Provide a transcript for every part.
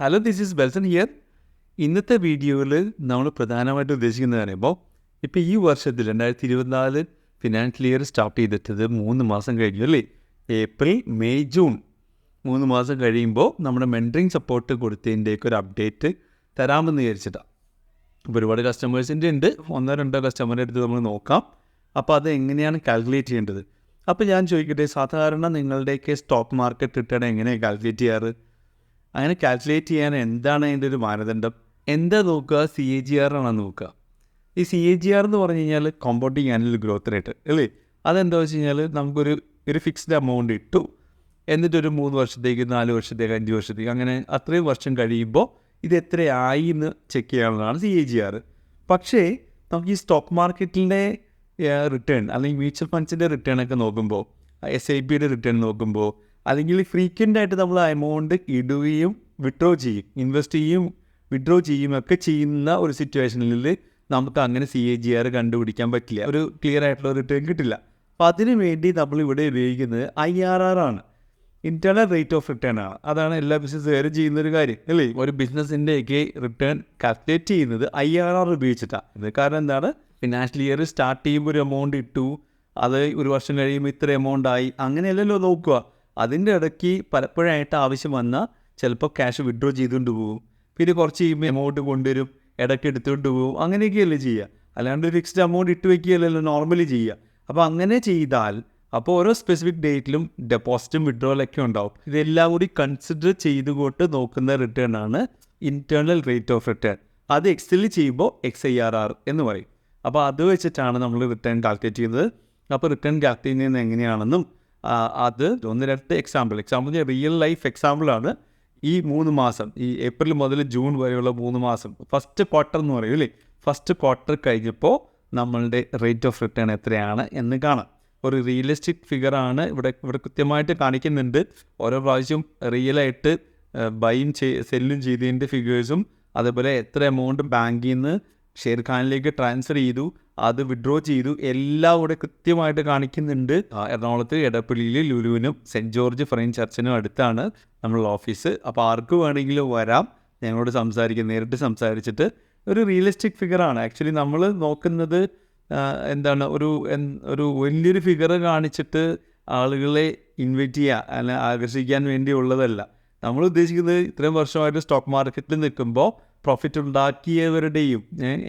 Hello, this is Belsen here. ഇന്നത്തെ വീഡിയോയിൽ നമ്മൾ പ്രധാനമായിട്ട് ഉദ്ദേശിക്കുന്നത് പറയുമ്പോൾ ഇപ്പോൾ ഈ വർഷത്തിൽ 2024 ഫിനാൻഷ്യൽ ഇയർ സ്റ്റാർട്ട് ചെയ്തിട്ടത് 3 മാസം കഴിഞ്ഞു അല്ലേ. ഏപ്രിൽ, മെയ്, ജൂൺ 3 മാസം കഴിയുമ്പോൾ നമ്മുടെ മെൻറ്ററിങ് സപ്പോർട്ട് കൊടുത്തതിൻ്റെയൊക്കെ ഒരു അപ്ഡേറ്റ് തരാമെന്ന് വിചാരിച്ചിട്ടാണ്. ഇപ്പോൾ ഒരുപാട് കസ്റ്റമേഴ്സിൻ്റെ ഉണ്ട്, 1-2 കസ്റ്റമറിൻ്റെ അടുത്ത് നമ്മൾ നോക്കാം. അപ്പോൾ അത് എങ്ങനെയാണ് കാൽക്കുലേറ്റ് ചെയ്യേണ്ടത്. അപ്പോൾ ഞാൻ ചോദിക്കട്ടെ, സാധാരണ നിങ്ങളുടെയൊക്കെ സ്റ്റോക്ക് മാർക്കറ്റ് റിട്ടേൺ എങ്ങനെയാണ് കാൽക്കുലേറ്റ് ചെയ്യാറ്? അങ്ങനെ കാൽക്കുലേറ്റ് ചെയ്യാൻ എന്താണ് അതിൻ്റെ ഒരു മാനദണ്ഡം? എന്താ നോക്കുക? CAGR ആണോ നോക്കുക? ഈ CAGR എന്ന് പറഞ്ഞു കഴിഞ്ഞാൽ കോമ്പൗണ്ടിങ് ആനുവൽ ഗ്രോത്ത് റേറ്റ് അല്ലേ. അതെന്താ വെച്ച് കഴിഞ്ഞാൽ നമുക്കൊരു ഫിക്സ്ഡ് എമൗണ്ട് ഇട്ടു, എന്നിട്ടൊരു 3 വർഷത്തേക്ക്, 4 വർഷത്തേക്ക്, 5 വർഷത്തേക്ക്, അങ്ങനെ അത്രയും വർഷം കഴിയുമ്പോൾ ഇത് എത്രയായി എന്ന് ചെക്ക് ചെയ്യാനുള്ളതാണ് CAGR. പക്ഷേ നമുക്ക് ഈ സ്റ്റോക്ക് മാർക്കറ്റിൻ്റെ റിട്ടേൺ അല്ലെങ്കിൽ മ്യൂച്വൽ ഫണ്ട്സിൻ്റെ റിട്ടേൺ ഒക്കെ നോക്കുമ്പോൾ, SIPയുടെ റിട്ടേൺ നോക്കുമ്പോൾ, അല്ലെങ്കിൽ ഫ്രീക്വൻ്റ് ആയിട്ട് നമ്മൾ എമൗണ്ട് ഇടുകയും വിഡ്രോ ചെയ്യും, ഇൻവെസ്റ്റ് ചെയ്യും, വിഡ്രോ ചെയ്യും ഒക്കെ ചെയ്യുന്ന ഒരു സിറ്റുവേഷനിൽ നമുക്ക് അങ്ങനെ CAGR കണ്ടുപിടിക്കാൻ പറ്റില്ല, ഒരു ക്ലിയർ ആയിട്ടുള്ള റിട്ടേൺ കിട്ടില്ല. അപ്പോൾ അതിനു വേണ്ടി നമ്മളിവിടെ ഉപയോഗിക്കുന്നത് IRR ആണ്, ഇൻറ്റേർണൽ റേറ്റ് ഓഫ് റിട്ടേൺ ആണ്. അതാണ് എല്ലാ ബിസിനസ്സുകാരും ചെയ്യുന്നൊരു കാര്യം അല്ലേ. ഒരു ബിസിനസ്സിൻ്റെയൊക്കെ റിട്ടേൺ കാൽക്കുലേറ്റ് ചെയ്യുന്നത് IRR ഉപയോഗിച്ചിട്ടാണ്. കാരണം എന്താണ്, ഫിനാൻഷ്യൽ ഇയർ സ്റ്റാർട്ട് ചെയ്യുമ്പോൾ ഒരു എമൗണ്ട് ഇട്ടു, അത് ഒരു വർഷം കഴിയുമ്പോൾ ഇത്ര എമൗണ്ട് ആയി, അങ്ങനെയല്ലല്ലോ നോക്കുക. അതിൻ്റെ ഇടയ്ക്ക് പലപ്പോഴായിട്ട് ആവശ്യം വന്നാൽ ചിലപ്പോൾ ക്യാഷ് വിഡ്രോ ചെയ്തുകൊണ്ട് പോകും, പിന്നെ കുറച്ച് കഴിയുമ്പോൾ എമൗണ്ട് കൊണ്ടുവരും, ഇടയ്ക്ക് എടുത്തുകൊണ്ട് പോകും, അങ്ങനെയൊക്കെയല്ലേ ചെയ്യുക. അല്ലാണ്ട് ഒരു ഫിക്സ്ഡ് എമൗണ്ട് ഇട്ട് വയ്ക്കുകയല്ലല്ലോ നോർമലി ചെയ്യുക. അപ്പോൾ അങ്ങനെ ചെയ്താൽ അപ്പോൾ ഓരോ സ്പെസിഫിക് ഡേറ്റിലും ഡെപ്പോസിറ്റും വിഡ്രോലൊക്കെ ഉണ്ടാവും. ഇതെല്ലാം കൂടി കൺസിഡർ ചെയ്തുകൊണ്ട് നോക്കുന്ന റിട്ടേൺ ആണ് ഇൻറ്റേർണൽ റേറ്റ് ഓഫ് റിട്ടേൺ. അത് എക്സലിൽ ചെയ്യുമ്പോൾ XIRR എന്ന് പറയും. അപ്പോൾ അത് വെച്ചിട്ടാണ് നമ്മൾ റിട്ടേൺ കാൽക്കുലേറ്റ് ചെയ്യുന്നത്. അപ്പോൾ റിട്ടേൺ കാൽക്കുലേറ്റ് ചെയ്യുന്നത് എങ്ങനെയാണെന്നും അത് 1-2 എക്സാമ്പിൾ റിയൽ ലൈഫ് എക്സാമ്പിളാണ്. ഈ 3 മാസം, ഈ ഏപ്രിൽ മുതൽ ജൂൺ വരെയുള്ള 3 മാസം, ഫസ്റ്റ് ക്വാർട്ടർ എന്ന് പറയും അല്ലേ. ഫസ്റ്റ് ക്വാർട്ടർ കഴിഞ്ഞപ്പോൾ നമ്മളുടെ റേറ്റ് ഓഫ് റിട്ടേൺ എത്രയാണ് എന്ന് കാണാം. ഒരു റിയലിസ്റ്റിക് ഫിഗറാണ് ഇവിടെ കൃത്യമായിട്ട് കാണിക്കുന്നുണ്ട്. ഓരോ പ്രാവശ്യം റിയലായിട്ട് ബൈയും സെല്ലും ചെയ്തതിൻ്റെ ഫിഗേഴ്സും, അതേപോലെ എത്ര എമൗണ്ട് ബാങ്കിൽ നിന്ന് ഷെയർ ഖാനിലേക്ക് ട്രാൻസ്ഫർ ചെയ്തു, അത് വിഡ്രോ ചെയ്തു, എല്ലാം കൂടെ കൃത്യമായിട്ട് കാണിക്കുന്നുണ്ട്. എറണാകുളത്ത് എടപ്പള്ളിയിൽ ലുലുവിനും സെൻറ്റ് ജോർജ് ഫ്രൈൻ ചർച്ചിനും അടുത്താണ് നമ്മളുടെ ഓഫീസ്. അപ്പോൾ ആർക്ക് വേണമെങ്കിലും വരാം, ഞങ്ങളോട് നേരിട്ട് സംസാരിച്ചിട്ട്. ഒരു റിയലിസ്റ്റിക് ഫിഗറാണ്. ആക്ച്വലി നമ്മൾ നോക്കുന്നത് എന്താണ്, ഒരു വലിയൊരു ഫിഗർ കാണിച്ചിട്ട് ആളുകളെ ഇൻവൈറ്റ് ചെയ്യുക, അല്ല ആകർഷിക്കാൻ വേണ്ടിയുള്ളതല്ല. നമ്മൾ ഉദ്ദേശിക്കുന്നത് ഇത്രയും വർഷമായിട്ട് സ്റ്റോക്ക് മാർക്കറ്റിൽ നിൽക്കുമ്പോൾ പ്രോഫിറ്റ് ഉണ്ടാക്കിയവരുടെയും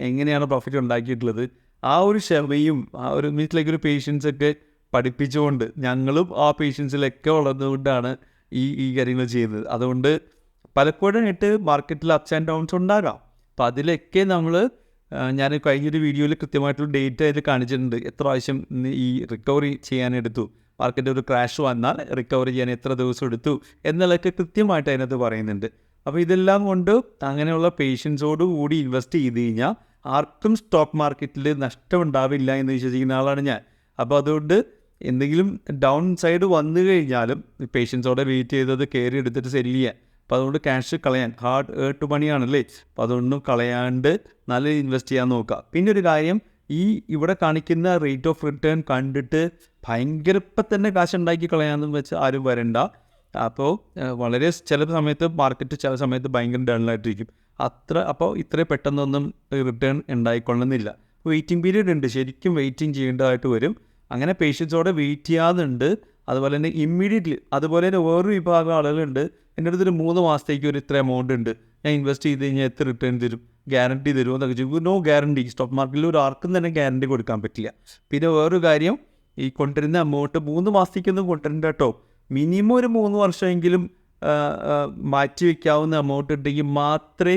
എങ്ങനെയാണ് പ്രോഫിറ്റ് ഉണ്ടാക്കിയിട്ടുള്ളത്, ആ ഒരു ക്ഷമയും ആ ഒരു മീറ്റിലേക്ക് ഒരു പേഷ്യൻസൊക്കെ പഠിപ്പിച്ചുകൊണ്ട്, ഞങ്ങളും ആ പേഷ്യൻസിലൊക്കെ ഉള്ളതുകൊണ്ടാണ് ഈ കാര്യങ്ങൾ ചെയ്യുന്നത്. അതുകൊണ്ട് പലപ്പോഴായിട്ട് മാർക്കറ്റിൽ അപ്സ് ആൻഡ് ഡൗൺസ് ഉണ്ടാകാം. അപ്പോൾ അതിലൊക്കെ ഞാൻ കഴിഞ്ഞൊരു വീഡിയോയിൽ കൃത്യമായിട്ടുള്ള ഡേറ്റ് അതിൽ കാണിച്ചിട്ടുണ്ട്. എത്ര പ്രാവശ്യം ഈ റിക്കവറി ചെയ്യാനെടുത്തു, മാർക്കറ്റ് ഒരു ക്രാഷ് വന്നാൽ റിക്കവറി ചെയ്യാൻ എത്ര ദിവസം എടുത്തു എന്നുള്ളതൊക്കെ കൃത്യമായിട്ട് അതിനകത്ത് പറയുന്നുണ്ട്. അപ്പോൾ ഇതെല്ലാം കൊണ്ട് അങ്ങനെയുള്ള പേഷ്യൻസോട് കൂടി ഇൻവെസ്റ്റ് ചെയ്ത് കഴിഞ്ഞാൽ ആർക്കും സ്റ്റോക്ക് മാർക്കറ്റിൽ നഷ്ടമുണ്ടാവില്ല എന്ന് വിശ്വസിക്കുന്ന ആളാണ് ഞാൻ. അപ്പോൾ അതുകൊണ്ട് എന്തെങ്കിലും ഡൗൺ സൈഡ് വന്നു കഴിഞ്ഞാലും പേഷ്യൻസോടെ വെയിറ്റ് ചെയ്തത് കയറി എടുത്തിട്ട് സെല്ല് ചെയ്യാൻ. അപ്പോൾ അതുകൊണ്ട് ക്യാഷ് കളയാൻ, ഹാർഡ് ഏർട്ട് മണിയാണല്ലേ, അപ്പോൾ അതൊന്നും കളയാണ്ട് നല്ല ഇൻവെസ്റ്റ് ചെയ്യാൻ നോക്കുക. പിന്നെ ഒരു കാര്യം, ഇവിടെ കാണിക്കുന്ന റേറ്റ് ഓഫ് റിട്ടേൺ കണ്ടിട്ട് ഭയങ്കര ഇപ്പം തന്നെ കാശ് ഉണ്ടാക്കി കളയാമെന്ന് വെച്ച് ആരും വരണ്ട. അപ്പോൾ വളരെ ചില സമയത്ത് മാർക്കറ്റ് ചില സമയത്ത് ഭയങ്കര ഡള്ളായിട്ടിരിക്കും. അപ്പോൾ ഇത്രയും പെട്ടെന്നൊന്നും റിട്ടേൺ ഉണ്ടായിക്കൊള്ളുന്നില്ല. വെയിറ്റിംഗ് പീരീഡ് ഉണ്ട്, ശരിക്കും വെയിറ്റിംഗ് ചെയ്യേണ്ടതായിട്ട് വരും. അങ്ങനെ പേഷ്യൻസോടെ വെയിറ്റ് ചെയ്യാതുണ്ട്. അതുപോലെ തന്നെ ഇമ്മീഡിയറ്റ്ലി, അതുപോലെ തന്നെ വേറൊരു വിഭാഗം ആളുകളുണ്ട്, എൻ്റെ അടുത്തൊരു 3 മാസത്തേക്ക് ഒരു ഇത്ര എമൗണ്ട് ഉണ്ട്, ഞാൻ ഇൻവെസ്റ്റ് ചെയ്ത് കഴിഞ്ഞാൽ എത്ര റിട്ടേൺ തരും, ഗ്യാരണ്ടി തരുമോ എന്നൊക്കെ ചോദിക്കും. No guarantee. സ്റ്റോക്ക് മാർക്കറ്റിൽ ഒരു ആർക്കും തന്നെ ഗ്യാരണ്ടി കൊടുക്കാൻ പറ്റില്ല. പിന്നെ വേറൊരു കാര്യം, ഈ കൊണ്ടുവരുന്ന എമൗണ്ട് 3 മാസത്തേക്കൊന്നും കൊണ്ടുവരണ്ട കേട്ടോ. മിനിമം ഒരു 3 വർഷമെങ്കിലും മാറ്റി വയ്ക്കാവുന്ന എമൗണ്ട് ഉണ്ടെങ്കിൽ മാത്രമേ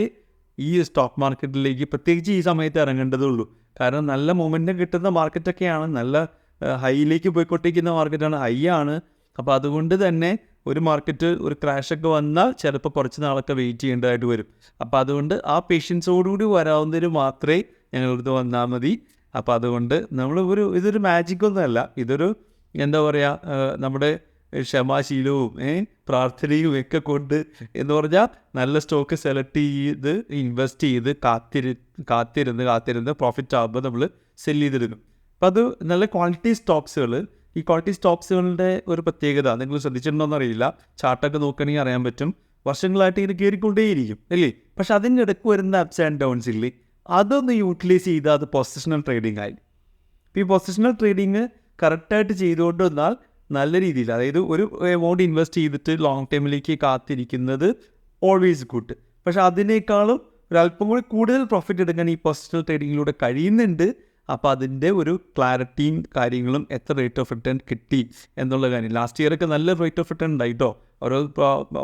ഈ സ്റ്റോക്ക് മാർക്കറ്റിലേക്ക് പ്രത്യേകിച്ച് ഈ സമയത്ത് ഇറങ്ങേണ്ടതുള്ളൂ. കാരണം നല്ല മൊമെൻറ്റം കിട്ടുന്ന മാർക്കറ്റൊക്കെയാണ്, നല്ല ഹൈയിലേക്ക് പോയിക്കൊണ്ടിരിക്കുന്ന മാർക്കറ്റാണ്, ഹൈ ആണ്. അപ്പോൾ അതുകൊണ്ട് തന്നെ ഒരു മാർക്കറ്റ് ഒരു ക്രാഷൊക്കെ വന്നാൽ ചിലപ്പോൾ കുറച്ച് നാളൊക്കെ വെയിറ്റ് ചെയ്യേണ്ടതായിട്ട് വരും. അപ്പോൾ അതുകൊണ്ട് ആ പേഷ്യൻസോടുകൂടി വരാവുന്നതിന് മാത്രമേ ഞങ്ങളടുത്ത് വന്നാൽ മതി. അപ്പോൾ അതുകൊണ്ട് ഇതൊരു മാജിക്കൊന്നുമല്ല, ഇതൊരു എന്താ പറയുക, നമ്മുടെ ക്ഷമാശീലവും പ്രാർത്ഥനയും ഒക്കെ കൊണ്ട് എന്ന് പറഞ്ഞാൽ നല്ല സ്റ്റോക്ക് സെലക്ട് ചെയ്ത് ഇൻവെസ്റ്റ് ചെയ്ത് കാത്തിരുന്ന് പ്രോഫിറ്റ് ആകുമ്പോൾ നമ്മൾ സെല്ല് ചെയ്തെടുക്കും. അപ്പോൾ അത് നല്ല ക്വാളിറ്റി സ്റ്റോക്സുകൾ. ഈ ക്വാളിറ്റി സ്റ്റോക്സുകളുടെ ഒരു പ്രത്യേകത നിങ്ങൾ ശ്രദ്ധിച്ചിട്ടുണ്ടോയെന്ന് അറിയില്ല, ചാർട്ടൊക്കെ നോക്കുകയാണെങ്കിൽ അറിയാൻ പറ്റും. വർഷങ്ങളായിട്ട് ഇങ്ങനെ കയറിക്കൊണ്ടേയിരിക്കും അല്ലേ. പക്ഷെ അതിൻ്റെ ഇടയ്ക്ക് വരുന്ന അപ്സ് ആൻഡ് ഡൗൺസ് ഇല്ലേ, അതൊന്ന് യൂട്ടിലൈസ് ചെയ്താൽ അത് പൊസിഷണൽ ട്രേഡിംഗ് ആയി. ഇപ്പോൾ ഈ പൊസിഷണൽ ട്രേഡിങ് കറക്റ്റായിട്ട് ചെയ്തുകൊണ്ട് വന്നാൽ നല്ല രീതിയിൽ, അതായത് ഒരു എമൗണ്ട് ഇൻവെസ്റ്റ് ചെയ്തിട്ട് ലോങ് ടൈമിലേക്ക് കാത്തിരിക്കുന്നത് ഓൾവേസ് ഗുഡ്. പക്ഷെ അതിനേക്കാളും ഒരല്പം കൂടി കൂടുതൽ പ്രോഫിറ്റ് എടുക്കാൻ ഈ പൊസിഷണൽ ട്രേഡിങ്ങിലൂടെ കഴിയുന്നുണ്ട്. അപ്പോൾ അതിൻ്റെ ഒരു ക്ലാരിറ്റിയും കാര്യങ്ങളും എത്ര റേറ്റ് ഓഫ് റിട്ടേൺ കിട്ടി എന്നുള്ള കാര്യം. ലാസ്റ്റ് ഇയറൊക്കെ നല്ല റേറ്റ് ഓഫ് റിട്ടേൺ ഉണ്ടായിട്ടോ.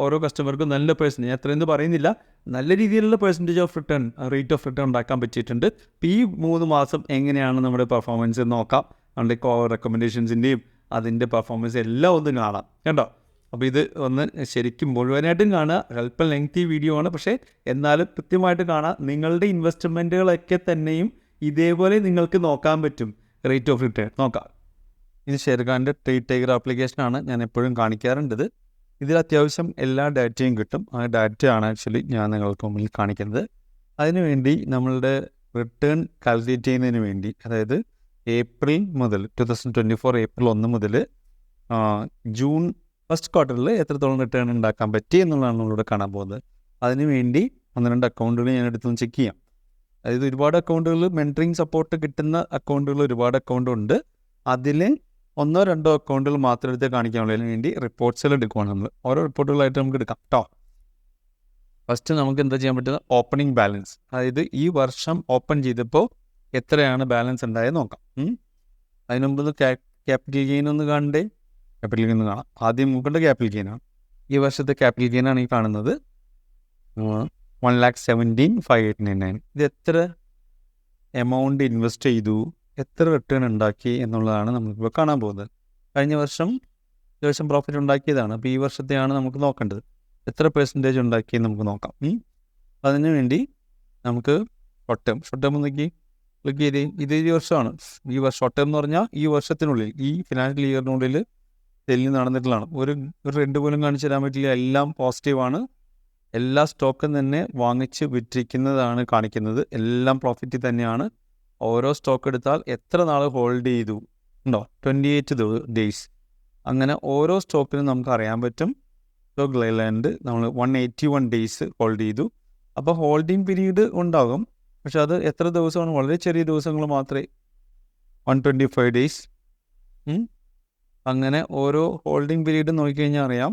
ഓരോ കസ്റ്റമർക്കും നല്ല ഞാൻ എത്രയെന്ന് പറയുന്നില്ല, നല്ല രീതിയിലുള്ള percentage of return, rate of return ഉണ്ടാക്കാൻ പറ്റിയിട്ടുണ്ട്. ഇപ്പോൾ ഈ 3 മാസം എങ്ങനെയാണ് നമ്മുടെ പെർഫോമൻസ് നോക്കാം. നമ്മുടെ റെക്കമെൻഡേഷൻസിൻ്റെയും അതിൻ്റെ പെർഫോമൻസ് എല്ലാം ഒന്ന് കാണാം കേട്ടോ. അപ്പോൾ ഇത് ഒന്ന് ശരിക്കും മുഴുവനായിട്ടും കാണുക. അല്പം ലെങ്തി വീഡിയോ ആണ്, പക്ഷേ എന്നാലും കൃത്യമായിട്ട് കാണാം. നിങ്ങളുടെ ഇൻവെസ്റ്റ്മെൻറ്റുകളൊക്കെ തന്നെയും ഇതേപോലെ നിങ്ങൾക്ക് നോക്കാൻ പറ്റും. റേറ്റ് ഓഫ് റിട്ടേൺ നോക്കാം. ഇത് ഷെയർഖാൻ്റെ ട്രേഡ് ടൈഗർ ആപ്ലിക്കേഷനാണ്, ഞാൻ എപ്പോഴും കാണിക്കാറുണ്ട്. ഇതിൽ അത്യാവശ്യം എല്ലാ ഡാറ്റയും കിട്ടും. ആ ഡാറ്റയാണ് ആക്ച്വലി ഞാൻ നിങ്ങൾക്ക് മുമ്പിൽ കാണിക്കുന്നത്. അതിനുവേണ്ടി നമ്മളുടെ റിട്ടേൺ കാൽക്കുലേറ്റ് ചെയ്യുന്നതിന് വേണ്ടി, അതായത് ഏപ്രിൽ മുതൽ 2024 ഏപ്രിൽ 1 മുതൽ ജൂൺ ഫസ്റ്റ് ക്വാർട്ടറിൽ എത്രത്തോളം റിട്ടേൺ ഉണ്ടാക്കാൻ പറ്റി എന്നുള്ളതാണ് നമ്മളിവിടെ കാണാൻ പോകുന്നത്. അതിനുവേണ്ടി 1-2 അക്കൗണ്ടുകൾ ഞാൻ എടുത്തൊന്ന് ചെക്ക് ചെയ്യാം. അതായത് ഒരുപാട് അക്കൗണ്ടുകൾ മെൻറ്ററിങ് സപ്പോർട്ട് കിട്ടുന്ന അക്കൗണ്ടുകൾ ഒരുപാട് അക്കൗണ്ടുണ്ട്. അതിൽ 1-2 അക്കൗണ്ടുകൾ മാത്രം എടുത്ത് കാണിക്കാനുള്ളതിന് വേണ്ടി റിപ്പോർട്ട്സിൽ എടുക്കുകയാണ് നമ്മൾ. ഓരോ റിപ്പോർട്ടുകളായിട്ട് നമുക്ക് എടുക്കാം കേട്ടോ. ഫസ്റ്റ് നമുക്ക് എന്താ ചെയ്യാൻ പറ്റുന്നത്, ഓപ്പണിംഗ് ബാലൻസ്, അതായത് ഈ വർഷം ഓപ്പൺ ചെയ്തപ്പോൾ എത്രയാണ് ബാലൻസ് ഉണ്ടായത് നോക്കാം. അതിന് മുമ്പ് ക്യാപിറ്റൽ ഗെയിൻ ഒന്ന് കാണണ്ടേ. ക്യാപിറ്റൽ ഗെയിൻ ഒന്ന് കാണാം. ആദ്യം നോക്കേണ്ട ക്യാപിറ്റൽ ഗെയിനാണ്. ഈ വർഷത്തെ ക്യാപിറ്റൽ ഗെയിനാണ് ഈ കാണുന്നത്, 1,17,599. ഇത് എത്ര എമൗണ്ട് ഇൻവെസ്റ്റ് ചെയ്തു, എത്ര റിട്ടേൺ ഉണ്ടാക്കി എന്നുള്ളതാണ് നമുക്കിപ്പോൾ കാണാൻ പോകുന്നത്. കഴിഞ്ഞ വർഷം അത്യാവശ്യം പ്രോഫിറ്റ് ഉണ്ടാക്കിയതാണ്. അപ്പോൾ ഈ വർഷത്തെയാണ് നമുക്ക് നോക്കേണ്ടത്. എത്ര പെർസെൻറ്റേജ് ഉണ്ടാക്കി നമുക്ക് നോക്കാം. അതിന് വേണ്ടി നമുക്ക് ഷോർട്ട് ടേം നോക്കി ക്ലിക്ക് ചെയ്ത്, ഇത് ഈ വർഷമാണ്. ഈ ഷോർട്ട് ടേം എന്ന് പറഞ്ഞാൽ ഈ വർഷത്തിനുള്ളിൽ, ഈ ഫിനാൻഷ്യൽ ഇയറിനുള്ളിൽ സെല്ലിൽ നടന്നിട്ടുള്ളതാണ്. ഒരു റെഡ് പോലും കാണിച്ചു തരാൻ പറ്റില്ല. എല്ലാം പോസിറ്റീവാണ്. എല്ലാ സ്റ്റോക്കും തന്നെ വാങ്ങിച്ച് വിറ്റിരിക്കുന്നതാണ് കാണിക്കുന്നത്. എല്ലാം പ്രോഫിറ്റ് തന്നെയാണ്. ഓരോ സ്റ്റോക്ക് എടുത്താൽ എത്ര നാൾ ഹോൾഡ് ചെയ്തു ഉണ്ടോ, 28 ഡേയ്സ്. അങ്ങനെ ഓരോ സ്റ്റോക്കിനും നമുക്ക് അറിയാൻ പറ്റും. ഗ്ലൈലാൻഡ് നമ്മൾ 181 ഡേയ്സ് ഹോൾഡ് ചെയ്തു. അപ്പോൾ ഹോൾഡിംഗ് പീരീഡ് ഉണ്ടാകും, പക്ഷെ അത് എത്ര ദിവസമാണ്, വളരെ ചെറിയ ദിവസങ്ങൾ മാത്രമേ, 125 ഡേയ്സ്. അങ്ങനെ ഓരോ ഹോൾഡിംഗ് പീരീഡ് നോക്കിക്കഴിഞ്ഞാൽ അറിയാം.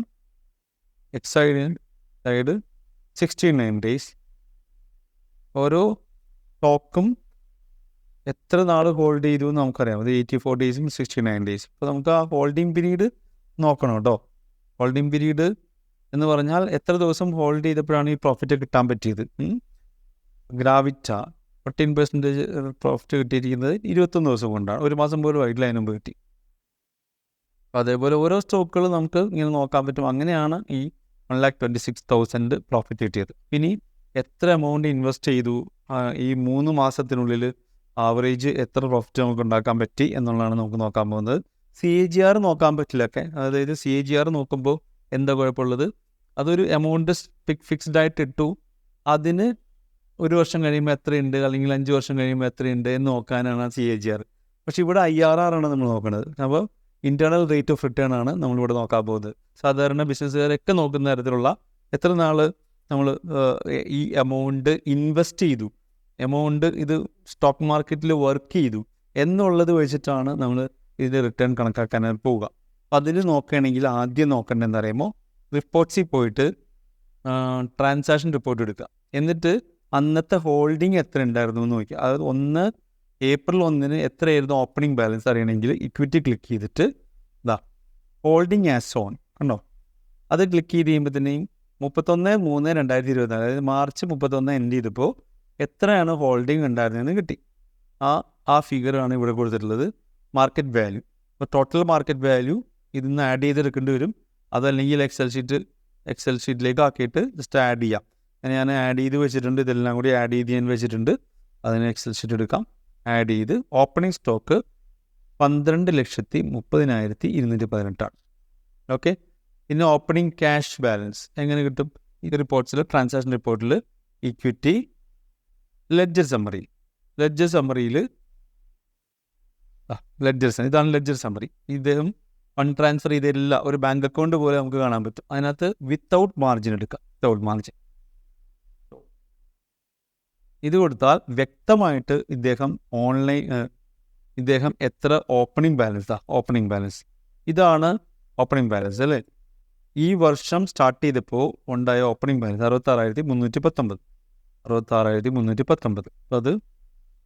Side 69 days. ഓരോ സ്റ്റോക്കും എത്ര നാൾ ഹോൾഡ് ചെയ്തു എന്ന് നമുക്കറിയാം. അത് 84 ഡേയ്സും 69 ഡേയ്സ്. അപ്പോൾ നമുക്ക് ആ ഹോൾഡിംഗ് പീരീഡ് നോക്കണം കേട്ടോ. ഹോൾഡിംഗ് പീരീഡ് എന്ന് പറഞ്ഞാൽ എത്ര ദിവസം ഹോൾഡ് ചെയ്തപ്പോഴാണ് ഈ പ്രോഫിറ്റ് കിട്ടാൻ പറ്റിയത്. ഗ്രാവിറ്റ 14% പ്രോഫിറ്റ് കിട്ടിയിരിക്കുന്നത് 21 ദിവസം കൊണ്ടാണ്. ഒരു മാസം പോലും ആയിട്ടില്ല, അതിന് മുമ്പ് കിട്ടി. അപ്പോൾ അതേപോലെ ഓരോ സ്റ്റോക്കുകൾ നമുക്ക് ഇങ്ങനെ നോക്കാൻ പറ്റും. അങ്ങനെയാണ് ഈ 1,26,000 പ്രോഫിറ്റ് കിട്ടിയത്. ഇനി എത്ര എമൗണ്ട് ഇൻവെസ്റ്റ് ചെയ്തു, ഈ 3 മാസത്തിനുള്ളിൽ ആവറേജ് എത്ര പ്രോഫിറ്റ് നമുക്ക് ഉണ്ടാക്കാൻ പറ്റി എന്നുള്ളതാണ് നമുക്ക് നോക്കാൻ പോകുന്നത്. CAGR നോക്കാൻ പറ്റില്ലൊക്കെ. അതായത് CAGR നോക്കുമ്പോൾ എന്താ കുഴപ്പമുള്ളത്, അതൊരു എമൗണ്ട് ഫിക്സ്ഡ് ആയിട്ട് ഇട്ടു, അതിന് 1 വർഷം കഴിയുമ്പോൾ എത്രയുണ്ട്, അല്ലെങ്കിൽ 5 വർഷം കഴിയുമ്പോൾ എത്രയുണ്ട് എന്ന് നോക്കാനാണ് CAGR. പക്ഷേ ഇവിടെ IRR ആണ് നമ്മൾ നോക്കുന്നത്. അപ്പോൾ ഇൻറ്റേർണൽ റേറ്റ് ഓഫ് റിട്ടേൺ ആണ് നമ്മളിവിടെ നോക്കാൻ പോകുന്നത്. സാധാരണ ബിസിനസ്സുകാരൊക്കെ നോക്കുന്ന തരത്തിലുള്ള എത്ര നാൾ നമ്മൾ ഈ എമൗണ്ട് ഇൻവെസ്റ്റ് ചെയ്തു, എമൗണ്ട് ഇത് സ്റ്റോക്ക് മാർക്കറ്റിൽ വർക്ക് ചെയ്തു എന്നുള്ളത് വെച്ചിട്ടാണ് നമ്മൾ ഇതിൻ്റെ റിട്ടേൺ കണക്കാക്കാനായിട്ട് പോവുക. അപ്പോൾ അതിൽ നോക്കുകയാണെങ്കിൽ ആദ്യം നോക്കേണ്ടത് എന്താ പറയുമ്പോൾ, റിപ്പോർട്ട്സിൽ പോയിട്ട് ട്രാൻസാക്ഷൻ റിപ്പോർട്ട് എടുക്കുക. എന്നിട്ട് അന്നത്തെ ഹോൾഡിംഗ് എത്ര ഉണ്ടായിരുന്നു എന്ന് നോക്കുക. അതായത് ഏപ്രിൽ 1 എത്രയായിരുന്നു ഓപ്പണിംഗ് ബാലൻസ് അറിയണമെങ്കിൽ ഇക്വിറ്റി ക്ലിക്ക് ചെയ്തിട്ട് ഹോൾഡിംഗ് ആസ് ഓൺ കണ്ടോ, അത് ക്ലിക്ക് ചെയ്ത് കഴിയുമ്പോഴത്തേനും 31/3/2024, അതായത് മാർച്ച് 31 എൻഡ് ചെയ്തപ്പോൾ എത്രയാണ് ഹോൾഡിംഗ് ഉണ്ടായിരുന്നതെന്ന് കിട്ടി. ആ ഫിഗറാണ് ഇവിടെ കൊടുത്തിട്ടുള്ളത്, മാർക്കറ്റ് വാല്യൂ. അപ്പോൾ ടോട്ടൽ മാർക്കറ്റ് വാല്യൂ ഇതിന്ന് ആഡ് ചെയ്തെടുക്കേണ്ടി വരും. അതല്ലെങ്കിൽ എക്സൽ ഷീറ്റിലേക്ക് ആക്കിയിട്ട് ജസ്റ്റ് ആഡ് ചെയ്യാം. അങ്ങനെ ഞാൻ ആഡ് ചെയ്ത് വെച്ചിട്ടുണ്ട്. ഇതെല്ലാം കൂടി ആഡ് ചെയ്ത് ഞാൻ വെച്ചിട്ടുണ്ട്. അതിന് എക്സൽ ഷീറ്റ് എടുക്കാം. ആഡ് ചെയ്ത് ഓപ്പണിംഗ് സ്റ്റോക്ക് 12,30,218. ഓക്കെ. പിന്നെ ഓപ്പണിംഗ് ക്യാഷ് ബാലൻസ് എങ്ങനെ കിട്ടും? ഈ റിപ്പോർട്ട്സിൽ, ട്രാൻസാക്ഷൻ റിപ്പോർട്ടിൽ, ഇക്വിറ്റി, ലെഡ്ജർ സമ്മറിയിൽ ഇതാണ് ലെഡ്ജർ സമ്മറി. ഇദ്ദേഹം ഫണ്ട് ട്രാൻസ്ഫർ ചെയ്തില്ല, ഒരു ബാങ്ക് അക്കൗണ്ട് പോലെ നമുക്ക് കാണാൻ പറ്റും. അതിനകത്ത് വിത്തൗട്ട് മാർജിൻ എടുക്കാം. വിത്തൗട്ട് മാർജിൻ ഇത് കൊടുത്താൽ വ്യക്തമായിട്ട് ഇദ്ദേഹം എത്ര ഓപ്പണിംഗ് ബാലൻസ് ഇതാണ് ഓപ്പണിംഗ് ബാലൻസ് അല്ലേ. ഈ വർഷം സ്റ്റാർട്ട് ചെയ്തപ്പോൾ ഉണ്ടായ ഓപ്പണിംഗ് ബാലൻസ് 66,319. അത്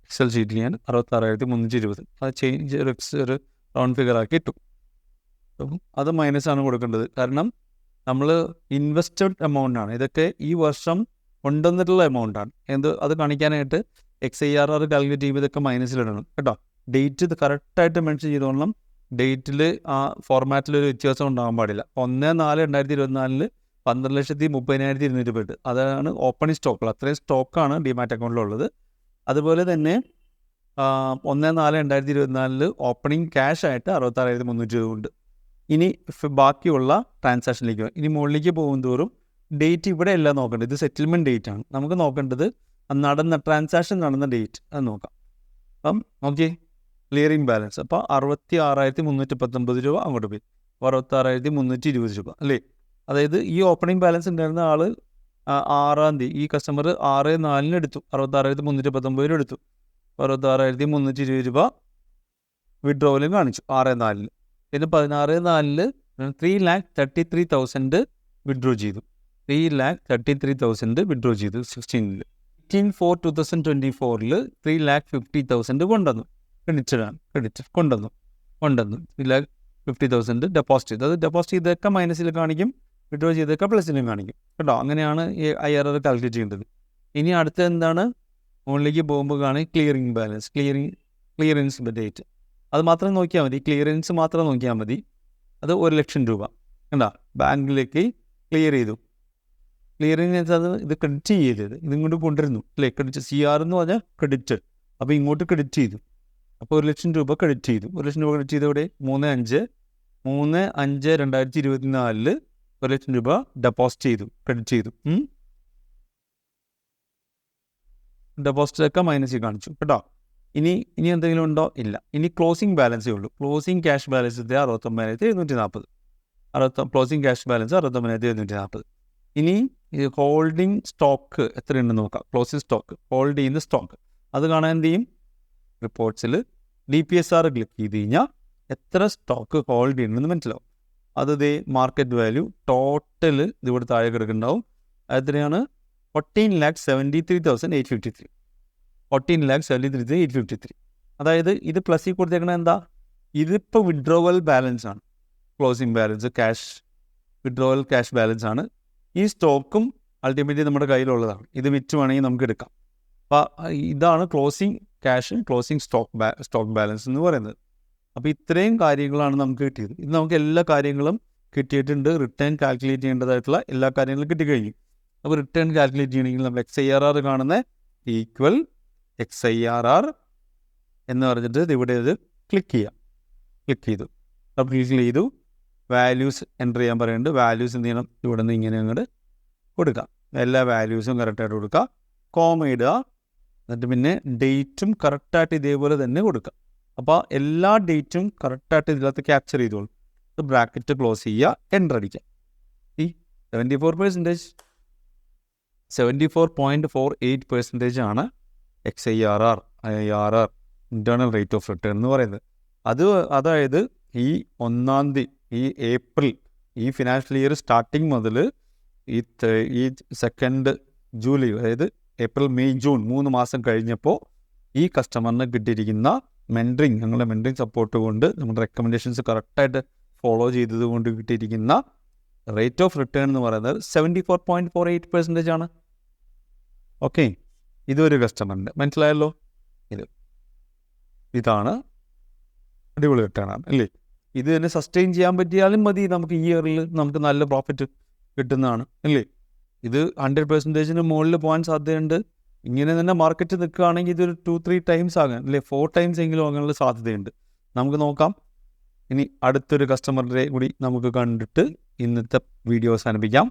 എക്സൽ ഷീറ്റിൽ ഞാൻ 66,320 അത് ചേഞ്ച് ഒരു റൗണ്ട് ഫിഗർ ആക്കി ഇട്ടു. അത് മൈനസാണ് കൊടുക്കേണ്ടത്, കാരണം നമ്മൾ ഇൻവെസ്റ്റഡ് എമൗണ്ട് ആണ്. ഇതൊക്കെ ഈ വർഷം കൊണ്ടുവന്നിട്ടുള്ള എമൗണ്ടാണ്. അത് കാണിക്കാനായിട്ട് XIRR കാൽക്കുലേറ്റ് ചെയ്യുമ്പോൾ ഇതൊക്കെ മൈനസിലിടണം കേട്ടോ. ഡേറ്റ് ഇത് കറക്റ്റായിട്ട് മെൻഷൻ ചെയ്തോളണം. ഡേറ്റിൽ ആ ഫോർമാറ്റിലൊരു വ്യത്യാസം ഉണ്ടാകാൻ പാടില്ല. 1/4/2024 12,30,220 അതാണ് ഓപ്പണിംഗ് സ്റ്റോക്കുകൾ. അത്രയും സ്റ്റോക്കാണ് ഡിമാറ്റ് അക്കൗണ്ടിലുള്ളത്. അതുപോലെ തന്നെ 1/4/2024 ഓപ്പണിംഗ് ക്യാഷ് ആയിട്ട് 66,320 ഉണ്ട്. ഇനി ബാക്കിയുള്ള ട്രാൻസാക്ഷനിലേക്ക് ഇനി മുകളിലേക്ക് പോകും തോറും ഡേറ്റ് ഇവിടെ എല്ലാം നോക്കേണ്ടത്. ഇത് സെറ്റിൽമെൻറ്റ് ഡേറ്റ് ആണ്. നമുക്ക് നോക്കേണ്ടത് ട്രാൻസാക്ഷൻ നടന്ന ഡേറ്റ് അത് നോക്കാം. അപ്പം ഓക്കെ, ക്ലിയറിംഗ് ബാലൻസ് അപ്പോൾ 66,319 രൂപ അങ്ങോട്ട് പോയി, 66,320 രൂപ അല്ലേ. അതായത് ഈ ഓപ്പണിംഗ് ബാലൻസ് ഉണ്ടായിരുന്ന ആൾ 6-ാം തീയതി ഈ കസ്റ്റമർ 6/4 എടുത്തു, 66,319 രൂപ എടുത്തു. 66,320 രൂപ വിഡ്രോവലും കാണിച്ചു 6/4. പിന്നെ 16/4 3,33,000 വിഡ്രോ ചെയ്തു. 3,33,000 വിഡ്രോ ചെയ്തു 16-ൽ. 18/4/2024 3,50,000 കൊണ്ടുവന്നു. ക്രെഡിറ്റ് കൊണ്ടുവന്നു 3,50,000 ഡെപ്പോസിറ്റ് ചെയ്തു. അത് ഡെപ്പോസിറ്റ് ചെയ്തൊക്കെ മൈനസിൽ കാണിക്കും, വിഡ്രോ ചെയ്തൊക്കെ പ്ലസിലും കാണിക്കും കേട്ടോ. അങ്ങനെയാണ് ഈ IRR കാൽക്കുലേറ്റ് ചെയ്യേണ്ടത്. ഇനി അടുത്ത എന്താണ്, മുകളിലേക്ക് പോകുമ്പോൾ കാണും ക്ലിയറിംഗ് ബാലൻസ്, ക്ലിയറൻസ് ഡേറ്റ്. അത് മാത്രം നോക്കിയാൽ മതി, ക്ലിയറൻസ് മാത്രം നോക്കിയാൽ മതി. അത് 1,00,000 രൂപ കണ്ടാ ബാങ്കിലേക്ക് ക്ലിയർ ചെയ്തു. ക്ലിയറിംഗ് അത് ഇത് ക്രെഡിറ്റ് ചെയ്തത് ഇതിങ്ങോട്ട് കൊണ്ടിരുന്നു അല്ലേ. ക്രെഡിറ്റ് CR എന്ന് പറഞ്ഞാൽ ക്രെഡിറ്റ്, അപ്പോൾ ഇങ്ങോട്ട് ക്രെഡിറ്റ് ചെയ്തു. അപ്പോൾ 1,00,000 രൂപ ക്രെഡിറ്റ് ചെയ്തു. 1,00,000 രൂപ ക്രെഡിറ്റ് ചെയ്തവിടെ 3/5/2024 1,00,000 രൂപ ഡെപ്പോസിറ്റ് ചെയ്തു, ക്രെഡിറ്റ് ചെയ്തു. ഡെപ്പോസിറ്റൊക്കെ മൈനസിൽ കാണിച്ചു കേട്ടോ. ഇനി എന്തെങ്കിലും ഉണ്ടോ? ഇല്ല. ഇനി ക്ലോസിംഗ് ബാലൻസേ ഉള്ളൂ. Closing cash balance 69,740. Closing cash balance 69,740. ഇനി ഈ ഹോൾഡിംഗ് സ്റ്റോക്ക് എത്രയുണ്ടെന്ന് നോക്കാം. ക്ലോസിംഗ് സ്റ്റോക്ക്, ഹോൾഡ് ചെയ്യുന്ന സ്റ്റോക്ക് അത് കാണാൻ എന്ത് ചെയ്യും, റിപ്പോർട്ട്സിൽ DPSR ക്ലിക്ക് ചെയ്ത് കഴിഞ്ഞാൽ എത്ര സ്റ്റോക്ക് ഹോൾഡ് ചെയ്യുന്നുണ്ടെന്ന് മനസ്സിലാവും. അത് മാർക്കറ്റ് വാല്യൂ ടോട്ടൽ ഇതിവിടെ താഴെ കിടക്കുന്നുണ്ടാവും. എത്രയാണ്? 14,73,853. 14,73,853. അതായത് ഇത് പ്ലസിൽ കൊടുത്തേക്കണത് എന്താ, ഇതിപ്പോൾ വിഡ്രോവൽ ബാലൻസ് ആണ്. Closing balance withdrawal cash balance ആണ്. ഈ സ്റ്റോക്കും അൾട്ടിമേറ്റ്ലി നമ്മുടെ കയ്യിലുള്ളതാണ്. ഇത് വിറ്റ് വേണമെങ്കിൽ നമുക്ക് എടുക്കാം. അപ്പോൾ ഇതാണ് closing cash, closing stock balance എന്ന് പറയുന്നത്. അപ്പോൾ ഇത്രയും കാര്യങ്ങളാണ് നമുക്ക് കിട്ടിയത്. ഇത് നമുക്ക് എല്ലാ കാര്യങ്ങളും കിട്ടിയിട്ടുണ്ട്. റിട്ടേൺ കാൽക്കുലേറ്റ് ചെയ്യേണ്ടതായിട്ടുള്ള എല്ലാ കാര്യങ്ങളും കിട്ടിക്കഴിഞ്ഞു. അപ്പോൾ റിട്ടേൺ കാൽക്കുലേറ്റ് ചെയ്യണമെങ്കിൽ നമ്മൾ XIRR കാണുന്ന ഈക്വൽ XIRR എന്ന് പറഞ്ഞിട്ട് ഇവിടെ ഇത് ക്ലിക്ക് ചെയ്തു. അപ്പോൾ ക്ലിക്ക് ചെയ്തു. വാല്യൂസ് എൻ്റർ ചെയ്യാൻ പറയുന്നുണ്ട്. വാല്യൂസ് എന്ത് ചെയ്യണം, ഇവിടെ നിന്ന് ഇങ്ങനെ അങ്ങോട്ട് കൊടുക്കാം. എല്ലാ വാല്യൂസും കറക്റ്റായിട്ട് കൊടുക്കുക. കോമ ഇടുക. എന്നിട്ട് പിന്നെ ഡേറ്റും കറക്റ്റായിട്ട് ഇതേപോലെ തന്നെ കൊടുക്കുക. അപ്പോൾ എല്ലാ ഡേറ്റും കറക്റ്റായിട്ട് ഇതിനകത്ത് ക്യാപ്ചർ ചെയ്തോളൂ. ബ്രാക്കറ്റ് ക്ലോസ് ചെയ്യുക, എൻ്റർ അടിക്കുക. ഈ 74.48% ആണ് XIRR internal rate of return എന്ന് പറയുന്നത്. അതായത് ഈ 1-ാം തീയതി ഈ ഏപ്രിൽ ഈ ഫിനാൻഷ്യൽ ഇയർ സ്റ്റാർട്ടിങ് മുതൽ ഈ 2 ജൂലൈ അതായത് ഏപ്രിൽ, മെയ്, ജൂൺ 3 മാസം കഴിഞ്ഞപ്പോൾ ഈ കസ്റ്റമറിന് കിട്ടിയിരിക്കുന്ന ഞങ്ങളുടെ മെൻറ്ററിങ് സപ്പോർട്ട് കൊണ്ട് നമ്മുടെ റെക്കമെൻഡേഷൻസ് കറക്റ്റായിട്ട് ഫോളോ ചെയ്തത് കൊണ്ട് കിട്ടിയിരിക്കുന്ന റേറ്റ് ഓഫ് റിട്ടേൺ എന്ന് പറയുന്നത് 74.48% ആണ്. ഓക്കെ, ഇതൊരു കസ്റ്റമറിൻ്റെ മനസ്സിലായല്ലോ. ഇതാണ് അടിപൊളി റിട്ടേൺ ആണ് അല്ലേ. ഇത് തന്നെ സസ്റ്റെയിൻ ചെയ്യാൻ പറ്റിയാലും മതി. നമുക്ക് ഈ ഇയറിൽ നമുക്ക് നല്ല പ്രോഫിറ്റ് കിട്ടുന്നതാണ് അല്ലേ. ഇത് 100% മുകളിൽ പോകാൻ സാധ്യതയുണ്ട്. ഇങ്ങനെ തന്നെ മാർക്കറ്റ് നിൽക്കുകയാണെങ്കിൽ ഇതൊരു 2-3 ടൈംസ് ആകാൻ അല്ലേ 4 ടൈംസ് എങ്കിലും ആകാനുള്ള സാധ്യതയുണ്ട്. നമുക്ക് നോക്കാം. ഇനി അടുത്തൊരു കസ്റ്റമറിനെ കൂടി നമുക്ക് കണ്ടിട്ട് ഇന്നത്തെ വീഡിയോ അവസാനിപ്പിക്കാം.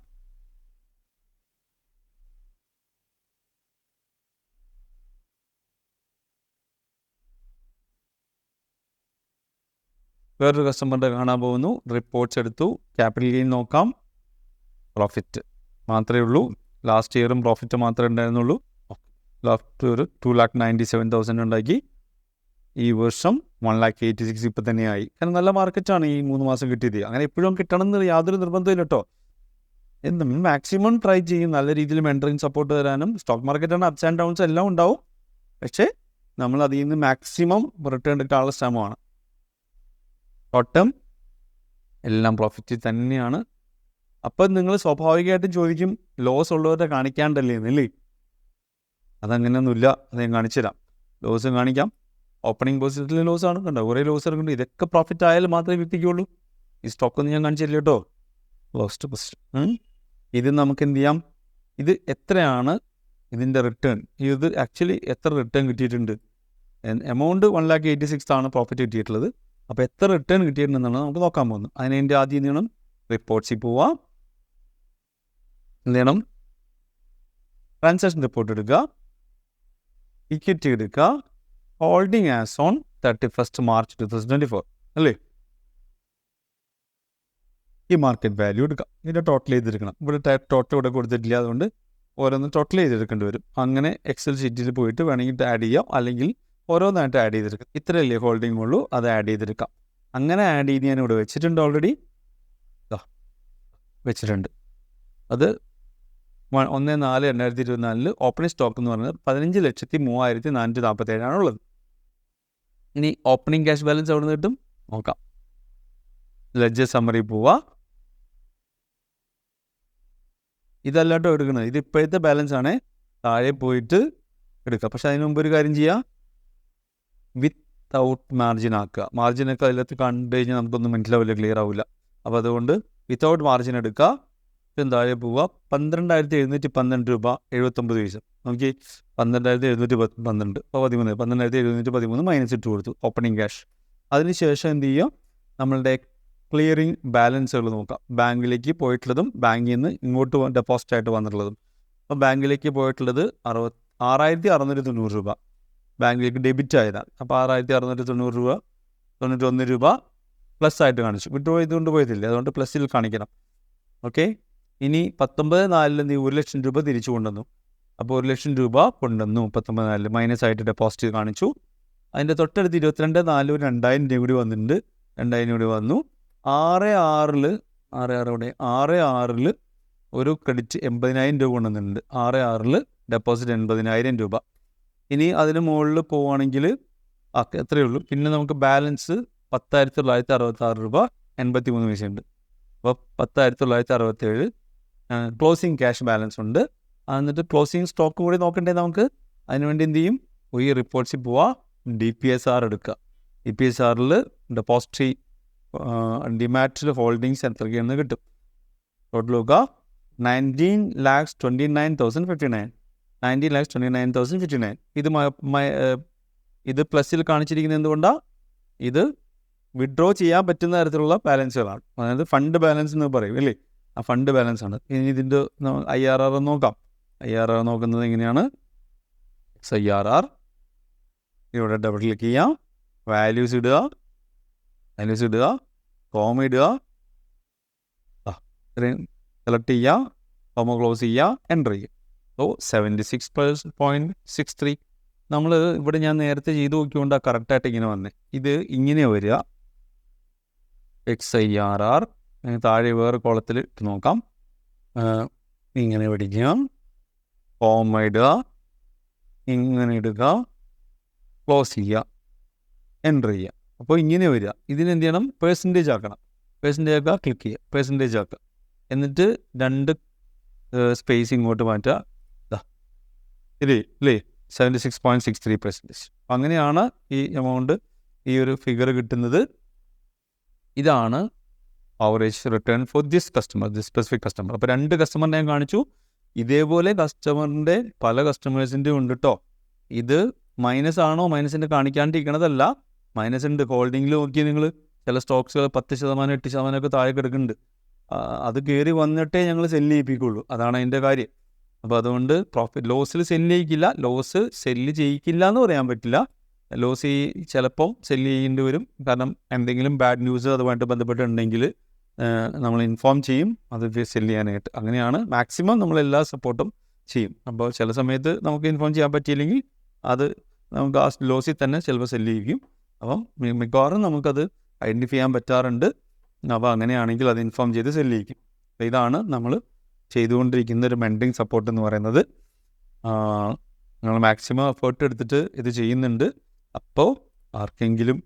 വേറൊരു കസ്റ്റമറുടെ കാണാൻ പോകുന്നു, റിപ്പോർട്ട്സ് എടുത്തു, ക്യാപിറ്റൽ ഗെയിൻ നോക്കാം, പ്രോഫിറ്റ് മാത്രമേ ഉള്ളൂ. ലാസ്റ്റ് ഇയറും പ്രോഫിറ്റ് മാത്രമേ ഉണ്ടായിരുന്നുള്ളൂ. ലാസ്റ്റ് ഒരു 2,97,000 ഉണ്ടാക്കി. ഈ വർഷം 1,86,000 ഇപ്പം തന്നെയായി. കാരണം നല്ല മാർക്കറ്റാണ് ഈ 3 മാസം കിട്ടിയത്. അങ്ങനെ എപ്പോഴും കിട്ടണം എന്ന് യാതൊരു നിർബന്ധമില്ല കേട്ടോ. നമ്മൾ മാക്സിമം ട്രൈ ചെയ്യും നല്ല രീതിയിൽ മെൻറ്ററിങ് സപ്പോർട്ട് തരാനും. സ്റ്റോക്ക് മാർക്കറ്റാണ് അപ്സ് ആൻഡ് ഡൗൺസ് എല്ലാം ഉണ്ടാവും. പക്ഷേ നമ്മൾ അതിൽ നിന്ന് മാക്സിമം റിട്ടേൺ എടുക്കാനുള്ള ശ്രമമാണ്. ഷോർട്ട് ടേം എല്ലാം പ്രോഫിറ്റ് തന്നെയാണ്. അപ്പം നിങ്ങൾ സ്വാഭാവികമായിട്ടും ചോദിക്കും, ലോസ് ഉള്ളവരെ കാണിക്കാണ്ടല്ലേ എന്നല്ലേ? അതങ്ങനെയൊന്നുമില്ല. അത് ഞാൻ കാണിച്ചു തരാം. ലോസ് കാണിക്കാം. ഓപ്പണിംഗ് പൊസിഷനിൽ ലോസ് ആണ്, കണ്ടോ കുറേ ലോസ് ഇറങ്ങുന്നുണ്ട്. ഇതൊക്കെ പ്രോഫിറ്റ് ആയാലും മാത്രമേ വിൽപ്പിക്കുള്ളൂ. ഈ സ്റ്റോക്കൊന്നും ഞാൻ കാണിച്ചില്ല കേട്ടോ. ലോസ്റ്റ് പൊസിഷൻ ഇത് നമുക്ക് എന്ത് ചെയ്യാം? ഇത് എത്രയാണ് ഇതിൻ്റെ റിട്ടേൺ? ഇത് ആക്ച്വലി എത്ര റിട്ടേൺ കിട്ടിയിട്ടുണ്ട്? എമൗണ്ട് 1,86,000 ആണ് പ്രോഫിറ്റ് കിട്ടിയിട്ടുള്ളത്. അപ്പോൾ എത്ര റിട്ടേൺ കിട്ടിയിട്ടുണ്ടെന്നാണ് നമുക്ക് നോക്കാൻ പോകുന്നത്. അതിന് വേണ്ടി ആദ്യം എന്ത് ചെയ്യണം? റിപ്പോർട്ട്സിൽ പോവാം. എന്ത് ചെയ്യണം? ട്രാൻസാക്ഷൻ റിപ്പോർട്ട് എടുക്കുക, ഇക്വിറ്റി എടുക്കുക, ഹോൾഡിംഗ് ആസ് ഓൺ 31 March 2024 അല്ലേ? ഈ മാർക്കറ്റ് വാല്യൂ എടുക്കാം. ഇതിൻ്റെ ടോട്ടൽ ചെയ്തെടുക്കണം. ഇവിടെ ടോട്ടൽ ഇവിടെ കൊടുത്തിട്ടില്ല, അതുകൊണ്ട് ഓരോന്ന് ടോട്ടൽ ചെയ്തെടുക്കേണ്ടി വരും. അങ്ങനെ എക്സൽ ഷീറ്റിൽ പോയിട്ട് വേണമെങ്കിൽ ആഡ് ചെയ്യാം, അല്ലെങ്കിൽ ഓരോന്നായിട്ട് ആഡ് ചെയ്തെടുക്കാം. ഇത്രയല്ലേ ഹോൾഡിംഗ് ഉള്ളൂ, അത് ആഡ് ചെയ്തെടുക്കാം. അങ്ങനെ ആഡ് ചെയ്ത് ഞാൻ ഇവിടെ വെച്ചിട്ടുണ്ട്, ഓൾറെഡി വെച്ചിട്ടുണ്ട്. അത് 1/4/2024 ഓപ്പണിംഗ് സ്റ്റോക്ക് എന്ന് പറയുന്നത് 15,03,447 ആണുള്ളത്. ഇനി ഓപ്പണിംഗ് ക്യാഷ് ബാലൻസ് എവിടെ നിന്ന് കിട്ടും നോക്കാം. ലെഡ്ജർ സമ്മറി പോവാ. ഇതല്ലാട്ടോ എടുക്കുന്നത്, ഇത് ഇപ്പോഴത്തെ ബാലൻസ് ആണ്. താഴെ പോയിട്ട് എടുക്കുക. പക്ഷെ അതിന് മുമ്പ് ഒരു കാര്യം ചെയ്യുക, വിത്തൗട്ട് മാർജിൻ ആക്കുക. മാർജിനൊക്കെ അതിലത്ത് കണ്ടു കഴിഞ്ഞാൽ നമുക്കൊന്നും മനസ്സിലാവില്ല, ക്ലിയർ ആവില്ല. അപ്പോൾ അതുകൊണ്ട് വിത്തൗട്ട് മാർജിൻ എടുക്കുക. താഴെ പോവുക. 12,712 രൂപ 79 പൈസ. നമുക്ക് 12,712 ഇപ്പോൾ 12,713 മൈനസ് ഇട്ട് കൊടുത്തു ഓപ്പണിംഗ് ക്യാഷ്. അതിനുശേഷം എന്ത് ചെയ്യുക? നമ്മളുടെ ക്ലിയറിംഗ് ബാലൻസുകൾ നോക്കാം. ബാങ്കിലേക്ക് പോയിട്ടുള്ളതും ബാങ്കിൽ നിന്ന് ഇങ്ങോട്ട് ഡെപ്പോസിറ്റ് ആയിട്ട് വന്നിട്ടുള്ളതും. അപ്പോൾ ബാങ്കിലേക്ക് പോയിട്ടുള്ളത് 6,690 രൂപ ബാങ്കിലേക്ക് ഡെബിറ്റ് ആയതാണ്. അപ്പോൾ 6,690 രൂപ 91 രൂപ പ്ലസ് ആയിട്ട് കാണിച്ചു. വിഡ്രോ ചെയ്തുകൊണ്ട് പോയതില്ലേ, അതുകൊണ്ട് പ്ലസ്സിൽ കാണിക്കണം. ഓക്കെ. ഇനി 19/4 1,00,000 രൂപ തിരിച്ചു കൊണ്ടുവന്നു. അപ്പോൾ 1,00,000 രൂപ കൊണ്ടുവന്നു 19/4 മൈനസ് ആയിട്ട് ഡെപ്പോസിറ്റ് കാണിച്ചു. അതിൻ്റെ തൊട്ടടുത്ത് 22/4 2,000 രൂപ കൂടി വന്നിട്ടുണ്ട്. 2,000 കൂടി വന്നു. 6/6 ഒരു ക്രെഡിറ്റ് 80,000 രൂപ കൊണ്ടുവന്നിട്ടുണ്ട്. 6/6 ഡെപ്പോസിറ്റ് 80,000 രൂപ. ഇനി അതിന് മുകളിൽ പോവുകയാണെങ്കിൽ എത്രയേ ഉള്ളൂ. പിന്നെ നമുക്ക് ബാലൻസ് 10,966 രൂപ 83 പൈസ ഉണ്ട്. അപ്പോൾ 10,967 ക്ലോസിങ് ക്യാഷ് ബാലൻസ് ഉണ്ട്. എന്നിട്ട് ക്ലോസിങ് സ്റ്റോക്ക് കൂടി നോക്കണ്ടേ നമുക്ക്. അതിനുവേണ്ടി എന്ത് ചെയ്യും? ഈ റിപ്പോർട്ട്സിൽ പോവുക, DPSR എടുക്കുക. DPSRൽ ഡെപ്പോസിറ്ററി ഡിമാറ്റിൽ ഹോൾഡിങ്സ് എത്രയ്ക്കെന്ന് കിട്ടും. ടോട്ടൽ നോക്കുക 19,29,059. 19,29,059. ഇത് പ്ലസ്സിൽ കാണിച്ചിരിക്കുന്നത് എന്തുകൊണ്ടാണ്? ഇത് വിഡ്രോ ചെയ്യാൻ പറ്റുന്ന തരത്തിലുള്ള ബാലൻസുകളാണ്. അതായത് ഫണ്ട് ബാലൻസ് എന്ന് പറയും അല്ലേ, ആ ഫണ്ട് ബാലൻസ് ആണ്. ഇനി ഇതിൻ്റെ IRR നോക്കാം. IRR നോക്കുന്നത് എങ്ങനെയാണ്? IRR ഇവിടെ ഡബിൾ ക്ലിക്ക് ചെയ്യാം, വാല്യൂസ് ഇടുക, കോമ ഇടുക, സെലക്ട് ചെയ്യുക, കോമ ക്ലോസ് ചെയ്യുക, എൻ്റർ ചെയ്യുക. സോ 76.63 നമ്മൾ ഇവിടെ ഞാൻ നേരത്തെ ചെയ്ത് നോക്കിക്കൊണ്ടാണ് കറക്റ്റായിട്ട് ഇങ്ങനെ വന്നത്. ഇത് ഇങ്ങനെ വരിക. XIRR താഴെ വേറെ കോളത്തിൽ ഇട്ട് നോക്കാം. ഇങ്ങനെ പഠിക്കുക, കോമ ഇടുക, ഇങ്ങനെ ഇടുക, ക്ലോസ് ചെയ്യുക, എൻ്റർ ചെയ്യുക. അപ്പോൾ ഇങ്ങനെ വരിക. ഇതിനെന്ത് ചെയ്യണം? പെർസെൻറ്റേജ് ആക്കണം. പെർസെൻറ്റേജ് ആക്കുക, ക്ലിക്ക് ചെയ്യുക, പെർസെൻറ്റേജ് ആക്കുക. എന്നിട്ട് 2 സ്പേസ് ഇങ്ങോട്ട് മാറ്റുക. ഇല്ലേ 76.63%. അങ്ങനെയാണ് ഈ എമൗണ്ട്, ഈ ഒരു ഫിഗർ കിട്ടുന്നത്. ഇതാണ് average return for this customer, this specific customer. അപ്പോൾ 2 കസ്റ്റമറിനെ ഞാൻ കാണിച്ചു. ഇതേപോലെ കസ്റ്റമറിൻ്റെ പല കസ്റ്റമേഴ്സിൻ്റെ ഉണ്ട് കേട്ടോ. ഇത് മൈനസ് ആണോ? മൈനസിൻ്റെ കാണിക്കാണ്ടിരിക്കണതല്ല, മൈനസ് ഉണ്ട്. ഹോൾഡിങ്ങിൽ നോക്കി നിങ്ങൾ ചില സ്റ്റോക്സുകൾ 10%, 8% ഒക്കെ താഴെ കിടക്കുന്നുണ്ട്. അത് കയറി വന്നിട്ടേ ഞങ്ങൾ സെല്ല് ചെയ്യിപ്പിക്കുള്ളൂ. അതാണ് അതിൻ്റെ കാര്യം. അപ്പോൾ അതുകൊണ്ട് ലോസിൽ സെല്ല് ചെയ്യിക്കില്ല, ലോസ് സെല്ല് ചെയ്യിക്കില്ല എന്ന് പറയാൻ പറ്റില്ല. ലോസി ചിലപ്പോൾ സെല്ല് ചെയ്യേണ്ടി വരും. കാരണം എന്തെങ്കിലും ബാഡ് ന്യൂസ് അതുമായിട്ട് ബന്ധപ്പെട്ടുണ്ടെങ്കിൽ നമ്മൾ ഇൻഫോം ചെയ്യും അത് സെല്ല് ചെയ്യാനായിട്ട്. അങ്ങനെയാണ് മാക്സിമം നമ്മളെല്ലാ സപ്പോർട്ടും ചെയ്യും. അപ്പോൾ ചില സമയത്ത് നമുക്ക് ഇൻഫോം ചെയ്യാൻ പറ്റിയില്ലെങ്കിൽ അത് നമുക്ക് ആ ലോസിൽ തന്നെ ചിലപ്പോൾ സെല്ല് ചെയ്യും. അപ്പം മിക്കവാറും നമുക്കത് ഐഡൻറ്റിഫൈ ചെയ്യാൻ പറ്റാറുണ്ട്. അപ്പോൾ അങ്ങനെയാണെങ്കിൽ അത് ഇൻഫോം ചെയ്ത് സെല്ല് ചെയ്യും. ഇതാണ് നമ്മൾ ചെയ്തുകൊണ്ടിരിക്കുന്ന ഒരു മെൻറ്ററിങ് സപ്പോർട്ട് എന്ന് പറയുന്നത്. ഞങ്ങൾ മാക്സിമം എഫേർട്ട് എടുത്തിട്ട് ഇത് ചെയ്യുന്നുണ്ട്. അപ്പോൾ ആർക്കെങ്കിലും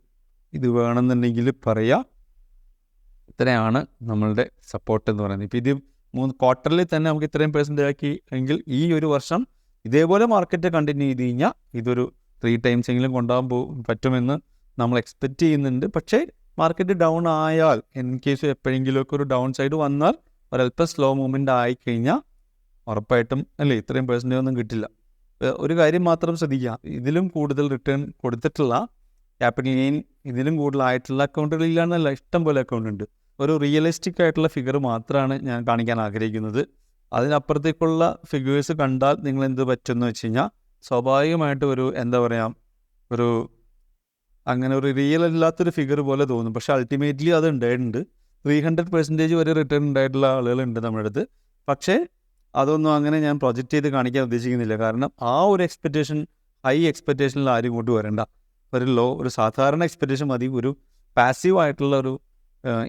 ഇത് വേണമെന്നുണ്ടെങ്കിൽ പറയാം. ഇത്രയാണ് നമ്മളുടെ സപ്പോർട്ട് എന്ന് പറയുന്നത്. ഇപ്പോൾ ഇത് 3 ക്വാർട്ടറിൽ തന്നെ നമുക്ക് ഇത്രയും % ആക്കി എങ്കിൽ ഈ ഒരു വർഷം ഇതേപോലെ മാർക്കറ്റ് കണ്ടിന്യൂ ചെയ്ത് കഴിഞ്ഞാൽ ഇതൊരു 3 times എങ്കിലും കൊണ്ടുപോകാൻ പറ്റുമെന്ന് നമ്മൾ എക്സ്പെക്റ്റ് ചെയ്യുന്നുണ്ട്. പക്ഷേ മാർക്കറ്റ് ഡൗൺ ആയാൽ, ഇൻ കേസ് എപ്പോഴെങ്കിലുമൊക്കെ ഒരു ഡൗൺ സൈഡ് വന്നാൽ ഒരല്പം സ്ലോ മൂവ്മെൻ്റ് ആയിക്കഴിഞ്ഞാൽ ഉറപ്പായിട്ടും അല്ലേ ഇത്രയും % ഒന്നും കിട്ടില്ല. ഒരു കാര്യം മാത്രം ശ്രദ്ധിക്കുക, ഇതിലും കൂടുതൽ റിട്ടേൺ കൊടുത്തിട്ടുള്ള ക്യാപിറ്റൽ ഗെയിൻ ഇതിലും കൂടുതലായിട്ടുള്ള അക്കൗണ്ടുകളില്ലാന്നല്ല, ഇഷ്ടം പോലെ അക്കൗണ്ട് ഉണ്ട്. ഒരു റിയലിസ്റ്റിക് ആയിട്ടുള്ള ഫിഗർ മാത്രമാണ് ഞാൻ കാണിക്കാൻ ആഗ്രഹിക്കുന്നത്. അതിനപ്പുറത്തേക്കുള്ള ഫിഗേഴ്സ് കണ്ടാൽ നിങ്ങൾ എന്ത് പറ്റുമെന്ന് വെച്ച് കഴിഞ്ഞാൽ സ്വാഭാവികമായിട്ട് ഒരു എന്താ പറയുക, ഒരു അങ്ങനെ ഒരു റിയൽ അല്ലാത്തൊരു ഫിഗർ പോലെ തോന്നും. പക്ഷേ അൾട്ടിമേറ്റ്ലി അത് ഉണ്ടായിട്ടുണ്ട്. 300% വരെ റിട്ടേൺ ഉണ്ടായിട്ടുള്ള ആളുകളുണ്ട് നമ്മുടെ അടുത്ത്. പക്ഷേ അതൊന്നും അങ്ങനെ ഞാൻ പ്രൊജക്റ്റ് ചെയ്ത് കാണിക്കാൻ ഉദ്ദേശിക്കുന്നില്ല. കാരണം ആ ഒരു എക്സ്പെക്റ്റേഷൻ, ഹൈ എക്സ്പെക്റ്റേഷനിൽ ആരും ഇങ്ങോട്ട് വരണ്ട. ഒരു സാധാരണ എക്സ്പെക്റ്റേഷൻ മതി. ഒരു പാസീവ് ആയിട്ടുള്ള ഒരു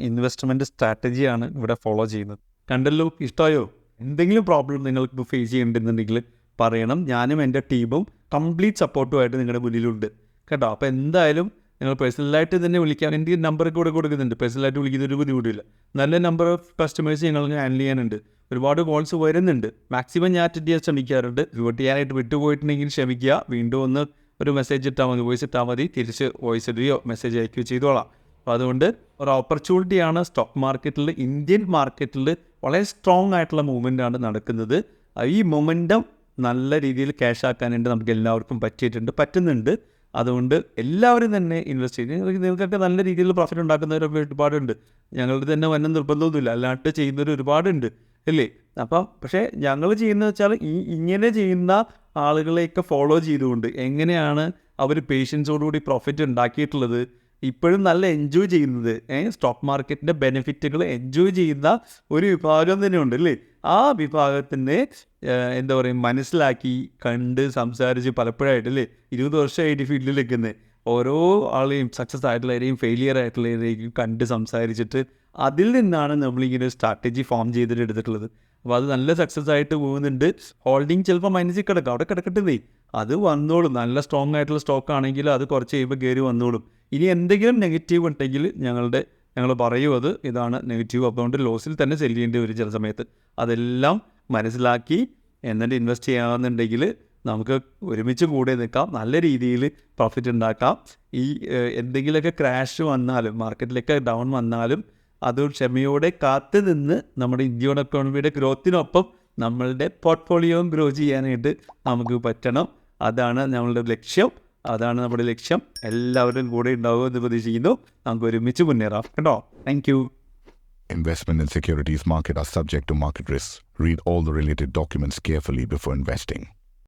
ഇൻവെസ്റ്റ്മെൻറ്റ് സ്ട്രാറ്റജിയാണ് ഇവിടെ ഫോളോ ചെയ്യുന്നത്. കണ്ടല്ലോ, ഇഷ്ടമായോ? എന്തെങ്കിലും പ്രോബ്ലം നിങ്ങൾക്ക് ഫേസ് ചെയ്യേണ്ടതെന്നുണ്ടെങ്കിൽ പറയണം. ഞാനും എൻ്റെ ടീമും കംപ്ലീറ്റ് സപ്പോർട്ടുമായിട്ട് നിങ്ങളുടെ മുന്നിലുണ്ട് കേട്ടോ. അപ്പോൾ എന്തായാലും നിങ്ങൾ പേഴ്സണലായിട്ട് തന്നെ വിളിക്കാം. എനിക്ക് നമ്പർ കൂടെ കൊടുക്കുന്നുണ്ട്. പേഴ്സണലായിട്ട് വിളിക്കുന്ന ഒരു ബുദ്ധിമുട്ടില്ല. നല്ല നമ്പർ ഓഫ് കസ്റ്റമേഴ്സ് ഞങ്ങൾക്ക് ഹാൻഡിൽ ചെയ്യാനുണ്ട്. ഒരുപാട് കോൾസ് വരുന്നുണ്ട്. മാക്സിമം ഞാൻ അറ്റൻഡ് ചെയ്യാൻ ശ്രമിക്കാറുണ്ട്. റിപ്പോർട്ട് ചെയ്യാനായിട്ട് വിട്ടുപോയിട്ടുണ്ടെങ്കിൽ ക്ഷമിക്കുക. വീണ്ടും ഒന്ന് ഒരു മെസ്സേജ് ഇട്ടാൽ മതി, വോയിസ് ഇട്ടാൽ മതി. തിരിച്ച് വോയിസ് ഇടുകയോ മെസ്സേജ് അയക്കുകയോ ചെയ്തോളാം. അപ്പോൾ അതുകൊണ്ട് ഒരു ഓപ്പർച്യൂണിറ്റിയാണ് സ്റ്റോക്ക് മാർക്കറ്റിൽ, ഇന്ത്യൻ മാർക്കറ്റിൽ വളരെ സ്ട്രോങ് ആയിട്ടുള്ള മൂവ്മെൻ്റാണ് നടക്കുന്നത്. ഈ മൊമെൻറ്റം നല്ല രീതിയിൽ ക്യാഷ് ആക്കാനായിട്ട് നമുക്ക് എല്ലാവർക്കും പറ്റുന്നുണ്ട്. അതുകൊണ്ട് എല്ലാവരും തന്നെ ഇൻവെസ്റ്റ് ചെയ്ത് നിങ്ങൾക്കൊക്കെ നല്ല രീതിയിൽ പ്രോഫിറ്റ് ഉണ്ടാക്കുന്നവരൊക്കെ ഒരുപാടുണ്ട്. ഞങ്ങളുടെ തന്നെ വന്ന നിർബന്ധമൊന്നുമില്ല, അല്ലാണ്ട് ചെയ്യുന്നവർ ഒരുപാടുണ്ട് അല്ലേ. അപ്പം പക്ഷേ ഞങ്ങൾ ചെയ്യുന്നത് വെച്ചാൽ ഇങ്ങനെ ചെയ്യുന്ന ആളുകളെയൊക്കെ ഫോളോ ചെയ്തുകൊണ്ട് എങ്ങനെയാണ് അവർ പേഷ്യൻസോടുകൂടി പ്രോഫിറ്റ് ഉണ്ടാക്കിയിട്ടുള്ളത്, ഇപ്പോഴും നല്ല എൻജോയ് ചെയ്യുന്നത്, സ്റ്റോക്ക് മാർക്കറ്റിൻ്റെ ബെനിഫിറ്റുകൾ എൻജോയ് ചെയ്യുന്ന ഒരു വിഭാഗം തന്നെ ഉണ്ട് അല്ലേ. ആ വിഭാഗത്തിനെ എന്താ പറയുക, മനസ്സിലാക്കി കണ്ട് സംസാരിച്ച് പലപ്പോഴായിട്ടല്ലേ 20 വർഷമായിട്ട് ഫീൽഡിൽ നിൽക്കുന്നത് ഓരോ ആളെയും സക്സസ് ആയിട്ടുള്ളവരെയും ഫെയിലിയർ ആയിട്ടുള്ളവരെയും കണ്ട് സംസാരിച്ചിട്ട് അതിൽ നിന്നാണ് നമ്മളിങ്ങനെ സ്ട്രാറ്റജി ഫോം ചെയ്തിട്ട് എടുത്തിട്ടുള്ളത്. അപ്പോൾ അത് നല്ല സക്സസ് ആയിട്ട് പോകുന്നുണ്ട്. ഹോൾഡിങ് ചിലപ്പോൾ മൈനസിൽ കിടക്കാം, അവിടെ കിടക്കട്ടെ, അത് വന്നോളും. നല്ല സ്ട്രോങ് ആയിട്ടുള്ള സ്റ്റോക്ക് ആണെങ്കിൽ അത് കുറച്ച് കഴിയുമ്പോൾ കയറി വന്നോളും. ഇനി എന്തെങ്കിലും നെഗറ്റീവ് ഉണ്ടെങ്കിൽ ഞങ്ങൾ പറയും അത് ഇതാണ് നെഗറ്റീവ്, അതുകൊണ്ട് ലോസിൽ തന്നെ സെല്ല് ചെയ്യേണ്ടി വരും ചില സമയത്ത്. അതെല്ലാം മനസ്സിലാക്കി എന്നിട്ട് ഇൻവെസ്റ്റ് ചെയ്യാമെന്നുണ്ടെങ്കിൽ നമുക്ക് ഒരുമിച്ച് കൂടെ നിൽക്കാം, നല്ല രീതിയിൽ പ്രോഫിറ്റ് ഉണ്ടാക്കാം. എന്തെങ്കിലുമൊക്കെ ക്രാഷ് വന്നാലും മാർക്കറ്റിലൊക്കെ ഡൗൺ വന്നാലും അത് ക്ഷമയോടെ കാത്തു നിന്ന് നമ്മുടെ ഇന്ത്യൻ എക്കോണമിയുടെ ഗ്രോത്തിനൊപ്പം നമ്മളുടെ പോർട്ട്ഫോളിയോയും ഗ്രോ ചെയ്യാനായിട്ട് നമുക്ക് പറ്റണം. അതാണ് നമ്മളുടെ ലക്ഷ്യം. എല്ലാവരും കൂടെ ഉണ്ടാവുമെന്ന് പ്രതീക്ഷിക്കുന്നു. നമുക്ക് ഒരുമിച്ച് മുന്നേറാം കേട്ടോ. Thank you. Investment in securities market are subject to market risks. Read all the related documents carefully before investing.